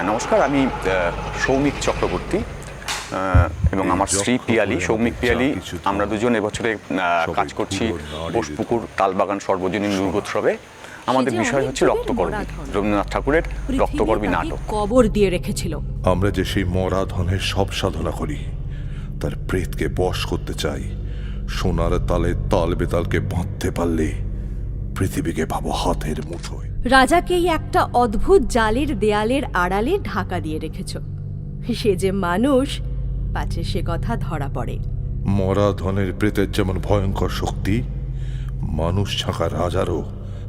নমস্কার, আমি সৌমিক চক্রবর্তী এবং আমার স্ত্রী পিয়ালি, সৌমিক পিয়ালি। আমরা দুজন এবছরে কাজ করছি বোসপুকুর তালবাগান সর্বজনীন দুর্গোৎসবে। আমাদের বিষয় হচ্ছে রক্তকর্মী, রবীন্দ্রনাথ ঠাকুরের রক্তকর্মী নাটক। কবর দিয়ে রেখেছিল। আমরা যে সেই মরা ধনের সব সাধনা করি, তার প্রেতকে বশ করতে চাই। সোনার তালে তাল বেতালকে বাঁধতে পারলে পৃথিবীকে ভাবো হাতের মুঠোয়। রাজাকেই একটা অদ্ভুত জালের দেয়ালের আড়ালে ঢাকা দিয়ে রেখেছ। সে যে মানুষ, পাছে সে কথা ধরা পড়ে। মরা ধনের প্রেতের যেমন ভয়ঙ্কর শক্তি, মানুষ ছাকা রাজারও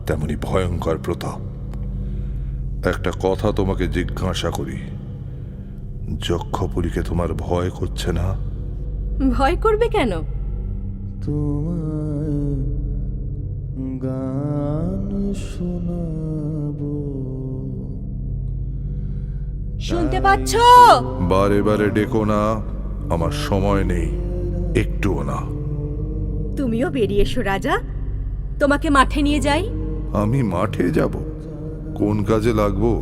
তেমনি ভয়ঙ্কর প্রতাপ। একটা কথা তোমাকে জিজ্ঞাসা করি, যক্ষপুরীকে তোমার ভয় করছে না? ভয় করবে কেন? তোমায় গান শোনাবো। শুনতে পাচ্ছ? বারে বারে ডেকো না, আমার সময় নেই, একটুও না। তুমিও বেরিয়ে এসো রাজা, তোমাকে মাঠে নিয়ে যাই। আমি মাঠে যাব? কোন কাজে লাগবো?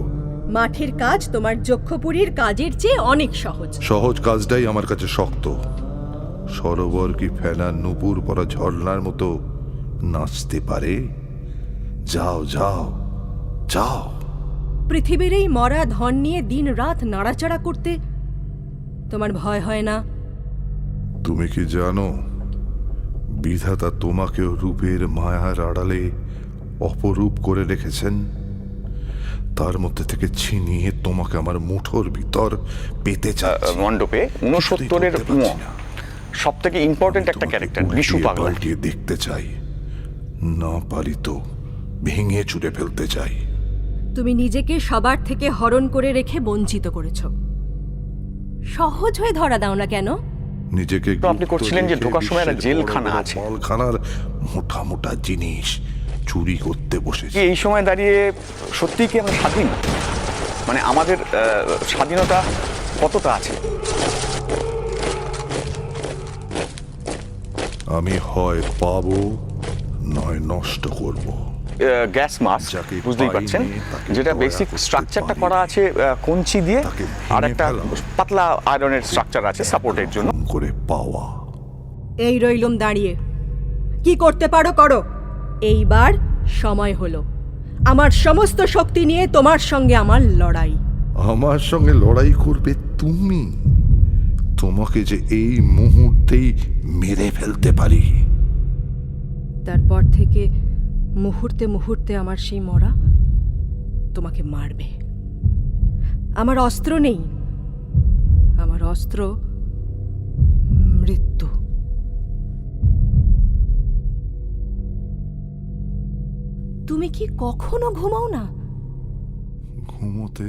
মাঠের কাজ তোমার যক্ষপুরীর কাজের চেয়ে অনেক সহজ। সহজ কাজটাই আমার কাছে শক্ত। সরোবর কি ফেনার নুপুর পরা ঝর্ণার মতো নাচতে পারে? যাও যাও যাও। পৃথিবীর এই মরা ধন নিয়ে দিন রাত নাড়াচাড়া করতে তোমার ভয় হয় না? তুমি কি জানো, বিধাতা তোমাকেও রূপের মায়ার আড়ালে অপরূপ করে রেখেছেন। তার মধ্যে থেকে ছিনিয়ে তোমাকে আমার মুঠোর ভিতর পেতে চাচ্ছি। মণ্ডপে 69-এর সব থেকে ইম্পর্টেন্ট একটা ক্যারেক্টার বিশু পাগলা। পাল্টিয়ে দেখতে চাই, না পারি তো ভেঙে চুরে ফেলতে চাই। তুমি নিজেকে সবার থেকে হরণ করে রেখে বঞ্চিত করেছ। সহজ হয়ে ধরা দাও না কেন? নিজেকে তো আপনি করছিলেন যে ঢোকার সময় একটা জেলখানা আছে, মলখানার মোটা মোটা জিনিস চুরি করতে বসেছি। এই সময় দাঁড়িয়ে সত্যিই কি আমরা স্বাধীন? মানে আমাদের স্বাধীনতা কতটা আছে? আমি হয় পাবো নয় নষ্ট করব। গ্যাস মাস্ক, বুঝতেই পারছেন, যেটা বেসিক স্ট্রাকচারটা করা আছে কঞ্চি দিয়ে, আর একটা পাতলা আয়রনের স্ট্রাকচার আছে সাপোর্টের জন্য। করে পাওয়া। এই রইলুম দাঁড়িয়ে, কি করতে পারো করো। এইবার সময় হলো আমার সমস্ত শক্তি নিয়ে তোমার সঙ্গে আমার লড়াই। আমার সঙ্গে লড়াই করবে তুমি? তোমাকে যে এই মুহূর্তেই মেরে ফেলতে পারি। তারপর থেকে মুহূর্তে মুহূর্তে আমার সেই মরা তোমাকে মারবে। আমার অস্ত্র নেই, আমার অস্ত্র মৃত্যু। তুমি কি কখনো ঘুমাও না? ঘুমোতে